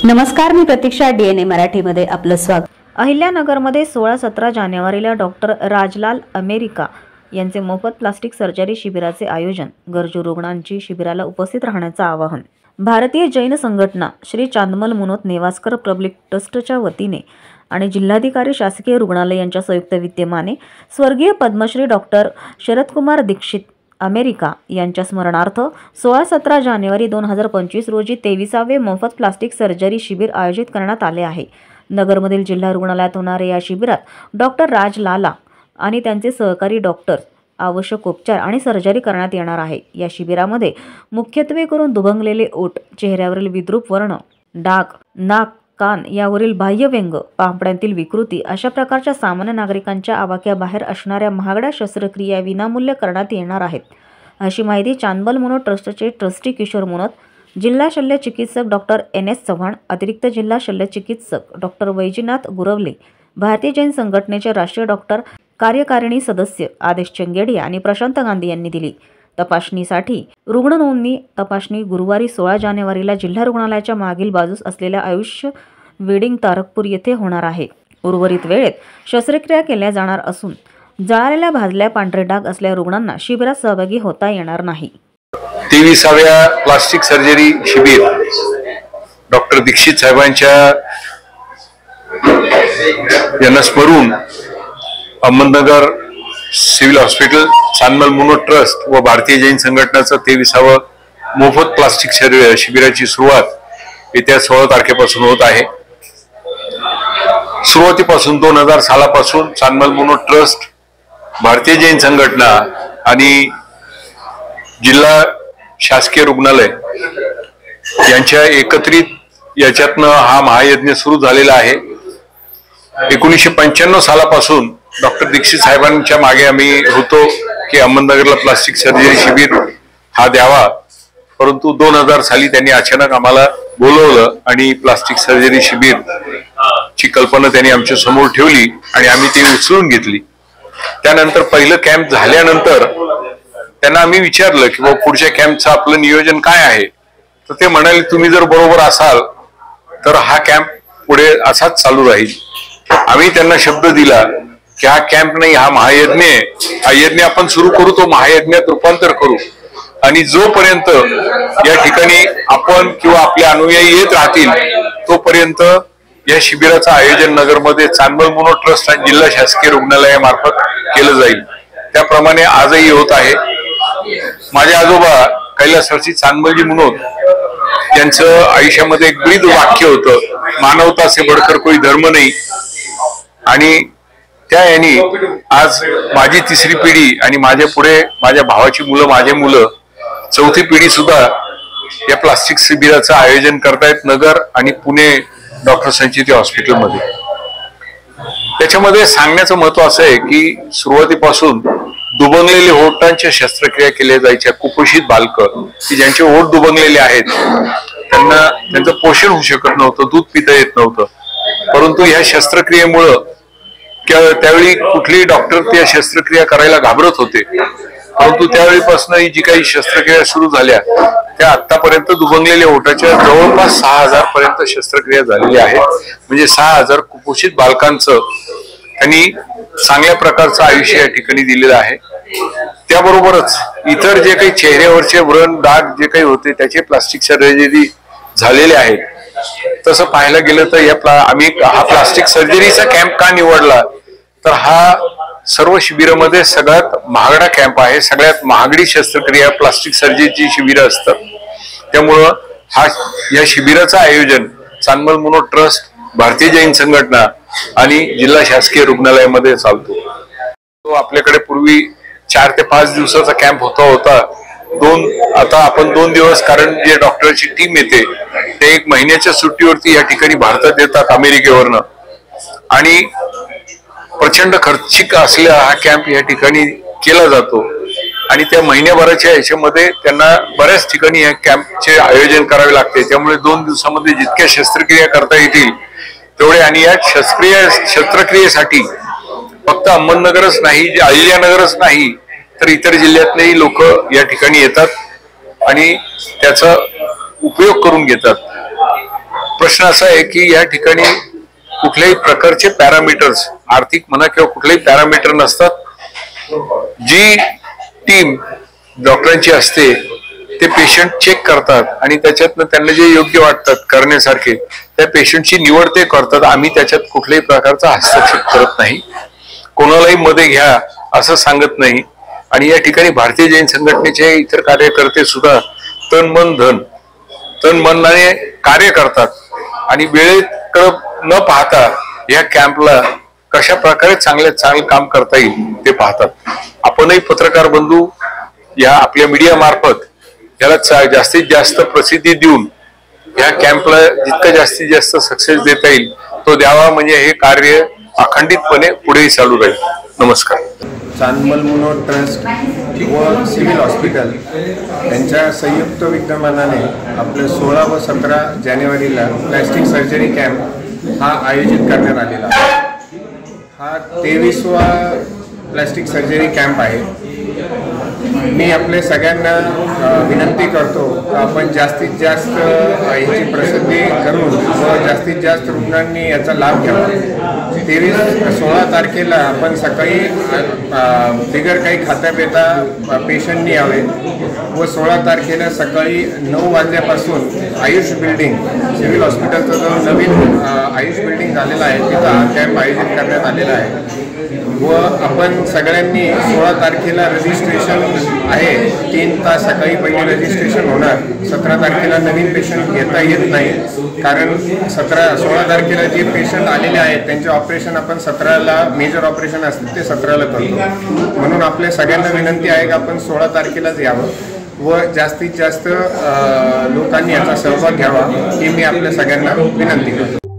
नमस्कार, मी प्रतीक्षा, DNA मराठीमध्ये आपलं स्वागत। अहिल्यानगरमध्ये 16-17 जानेवारीला डॉक्टर राजलाल अमेरिका यांचे मोफत प्लास्टिक सर्जरी शिबिराचे आयोजन। गरजू रुग्णांची शिबिराला उपस्थित राहण्याचं आवाहन। भारतीय जैन संघटना, श्री चांदमल मुनोत नेवास्कर पब्लिक ट्रस्टच्या वतीने आणि जिल्हाधिकारी शासकीय रुग्णालय यांच्या संयुक्त विद्यमाने स्वर्गीय पद्मश्री डॉक्टर शरदकुमार दीक्षित अमेरिका यांच्या स्मरणार्थ 16-17 जानेवारी 2025 रोजी 23वे मोफत प्लास्टिक सर्जरी शिबिर आयोजित करण्यात आले आहे। नगरमधील जिल्हा रुग्णालयात होणाऱ्या या शिबिरात डॉक्टर राजलाला आणि त्यांचे सहकारी डॉक्टर आवश्यक उपचार आणि सर्जरी करण्यात येणार आहे। या शिबिरामध्ये मुख्यत्वे करून दुभंगलेले ओठ, चेहऱ्यावरील विद्रूप वर्ण, डाग, नाक, कान यावरील बाह्यव्यंग, पापण्यांतील विकृती अशा प्रकारच्या सामान्य नागरिकांच्या आवाक्याबाहेर असणाऱ्या महागड्या शस्त्रक्रिया विनामूल्य करण्यात येणार आहेत, अशी माहिती चांदमल मुनोत ट्रस्टचे ट्रस्टी किशोर मुनोत, जिल्हा शल्य चिकित्सक डॉक्टर NS चव्हाण, अतिरिक्त जिल्हा शल्य चिकित्सक डॉक्टर वैजनाथ गुरवले, भारतीय जैन संघटनेचे राष्ट्रीय डॉक्टर कार्यकारिणी सदस्य आदेश चंगेडिया आणि प्रशांत गांधी यांनी दिली। तपासणीसाठी रुग्ण नोंदणी तपासणी गुरुवारी 16 जानेवारीला जिल्हा रुग्णालयाच्या मागील बाजूस असलेल्या आयुष्य वेडिंग तारकपूर येथे होणार आहे। उर्वरित वेळेत शस्त्रक्रिया केल्या जाणार असून जळालेल्या भाजल्या पांढरे डाग असलेल्या रुग्णांना शिबिरात सहभागी होता येणार नाही। 23व्या प्लास्टिक सर्जरी शिबिर डॉक्टर दीक्षित साहेबांच्या यांना स्मरून Ahmednagar civil hospital, Chandmal Munot trust व भारतीय जैन संघटनेचं 23वं मोफत प्लास्टिक शिबिराची सुरुवात येत्या 16 तारखेपासून होत आहे। सुरुवातीपासून 2000 सालापासून चांदमल मुनोत ट्रस्ट, भारतीय जैन संघटना आणि जिल्हा शासकीय रुग्णालय यांच्या एकत्रित याच्यातनं हा महायज्ञ सुरू झालेला आहे। 1995 सालापासून डॉक्टर दीक्षित साहेबांच्या मागे आम्ही होतो की अहमदनगरला प्लास्टिक सर्जरी शिबिर हा द्यावा, परंतु 2000 साली त्यांनी अचानक आम्हाला बोलवलं आणि प्लास्टिक सर्जरी शिबिर ची कल्पना त्यांनी आमच्या समोर ठेवली आणि आम्ही ती उचलून घेतली। त्यानंतर पहिलं कॅम्प झाल्यानंतर त्यांना आम्ही विचारलं की बाबा पुढच्या कॅम्पचं आपलं नियोजन काय आहे, तर ते म्हणाले तुम्ही जर बरोबर असाल तर हा कॅम्प पुढे असाच चालू राहील। आम्ही त्यांना शब्द दिला की हा कॅम्प नाही, हा महायज्ञ आहे, हा यज्ञ आपण सुरू करू, तो महायज्ञात रूपांतर करू आणि जोपर्यंत या ठिकाणी आपण किंवा आपले अनुयायी येत राहतील तोपर्यंत या शिबिराचं आयोजन नगरमध्ये चांदमल मुनोत ट्रस्ट आणि जिल्हा शासकीय रुग्णालयामार्फत केलं जाईल। त्याप्रमाणे आजही होत आहे। माझे आजोबा कैलासवासी चांदमलजी मुनोत यांचं आयुष्यामध्ये एक ब्रीद वाक्य होतं, मानवता से बढ़कर कोई धर्म नहीं। आणि त्या यांनी आज माझी 3री पिढी आणि माझ्या पुढे माझ्या भावाची मुलं, माझे मुलं, 4थी पिढी सुद्धा या प्लास्टिक शिबिराचं आयोजन करतायत नगर आणि पुणे डॉक्टर संचिती हॉस्पिटलमध्ये। त्याच्यामध्ये सांगण्याचं महत्व असं आहे की सुरुवातीपासून दुबंगलेले ओठांच्या शस्त्रक्रिया केल्या जायच्या। कुपोषित बालकं की ज्यांचे ओठ दुबंगलेले आहेत त्यांना त्यांचं पोषण होऊ शकत नव्हतं, दूध पिता येत नव्हतं, परंतु ह्या शस्त्रक्रियेमुळं त्यावेळी कुठलेही डॉक्टर त्या शस्त्रक्रिया करायला घाबरत होते, परंतु त्यावेळीपासून जी काही शस्त्रक्रिया सुरू झाल्या त्या आतापर्यंत दुबंगलेल्या ओठाच्या जवळपास 6000 पर्यंत शस्त्रक्रिया झालेल्या आहेत। म्हणजे 6000 कुपोषित बालकांचं त्यांनी चांगल्या प्रकारचं आयुष्य या ठिकाणी दिलेलं आहे। त्याबरोबरच इतर जे काही चेहऱ्यावरचे व्रण, डाग जे काही होते त्याचे प्लास्टिक सर्जरी झालेले आहेत। तसं पाहायला गेलं तर आम्ही हा प्लास्टिक सर्जरीचा कॅम्प का निवडला, तर हा सर्व शिबिरामध्ये सगळ्यात महागडा कॅम्प आहे। सगळ्यात महागडी शस्त्रक्रिया प्लास्टिक सर्जरीची शिबिरं असतात। त्यामुळं या शिबिराचं आयोजन चांदमल मुनोत ट्रस्ट, भारतीय जैन संघटना आणि जिल्हा शासकीय रुग्णालयामध्ये चालतो। तो आपल्याकडे पूर्वी 4 ते 5 दिवसाचा कॅम्प होता। आता आपण 2 दिवस, कारण जे डॉक्टरची टीम येते ते 1 महिन्याच्या सुट्टीवरती या ठिकाणी भारतात येतात अमेरिकेवरनं, आणि प्रचंड खर्चिक असलेला हा कॅम्प या ठिकाणी केला जातो आणि त्या महिन्याभराच्या ह्याच्यामध्ये त्यांना बऱ्याच ठिकाणी या कॅम्पचे आयोजन करावे लागते। त्यामुळे 2 दिवसामध्ये जितक्या शस्त्रक्रिया करता येतील तेवढे, आणि या शस्त्रक्रियेसाठी फक्त अहमदनगरच नाही, अहिल्यानगरच नाही तर इतर जिल्ह्यातलेही लोक या ठिकाणी येतात आणि त्याचा उपयोग करून घेतात। प्रश्न असा आहे की या ठिकाणी कुठल्याही प्रकारचे पॅरामीटर्स, आर्थिक म्हणा किंवा कुठलेही पॅरामीटर नसतात। जी टीम डॉक्टरांची असते ते पेशंट चेक करतात आणि त्याच्यातनं त्यांना जे योग्य वाटतात करण्यासारखे त्या पेशंटची निवड ते करतात। आम्ही त्याच्यात कुठल्याही प्रकारचा हस्तक्षेप करत नाही, कोणालाही मध्ये घ्या असं सांगत नाही। आणि या ठिकाणी भारतीय जैन संघटनेचे इतर कार्यकर्ते सुद्धा तन मनाने कार्य करतात आणि वेळेकडे न पाहता या कॅम्पला कशा प्रकारे चांगलं काम करता येईल ते पाहतात। आपणही पत्रकार बंधू या आपल्या मीडिया मार्फत याला जास्तीत जास्त प्रसिद्धी देऊन या कॅम्पला जितकं जास्तीत जास्त सक्सेस देता येईल तो द्यावा, म्हणजे हे कार्य अखंडितपणे पुढेही चालू राहील। नमस्कार। चांदमल मनोहर ट्रस्ट व सिव्हिल हॉस्पिटल यांच्या संयुक्त विद्यमानाने आपले 16 व 17 जानेवारीला प्लॅस्टिक सर्जरी कॅम्प हा आयोजित करण्यात आलेला आहे। हा 23वा प्लॅस्टिक सर्जरी कॅम्प आहे। मी आपले सगळ्यांना विनंती करतो की आपण जास्तीत जास्त याची प्रसिद्धी करून व जास्तीत जास्त रुग्णांनी याचा लाभ घ्यावा। 16 तारखेला आपण सकाळी बिगर काही खाता पिता पेशंटनी यावे व 16 तारखेला सकाळी 9 वाजल्यापासून आयुष बिल्डिंग, सिव्हिल हॉस्पिटलचा जो नवीन आयुष बिल्डिंग झालेला आहे तिथं हा कॅम्प आयोजित करण्यात आलेला आहे। व आपण सगळ्यांनी 16 तारखेला रजिस्ट्रेशन आहे, 3 तास सकाळी पहिले रजिस्ट्रेशन होणार। 17 तारखेला नवीन पेशंट घेता येत नाही, कारण 16 तारखेला जे पेशंट आलेले आहेत त्यांचे ऑपरेशन आपण 17ला मेजर ऑपरेशन असतील ते 17ला करतो। म्हणून आपल्या सगळ्यांना विनंती आहे की आपण 16 तारखेलाच यावं व जास्तीत जास्त लोकांनी याचा सहभाग घ्यावा ही मी आपल्या सगळ्यांना विनंती करतो।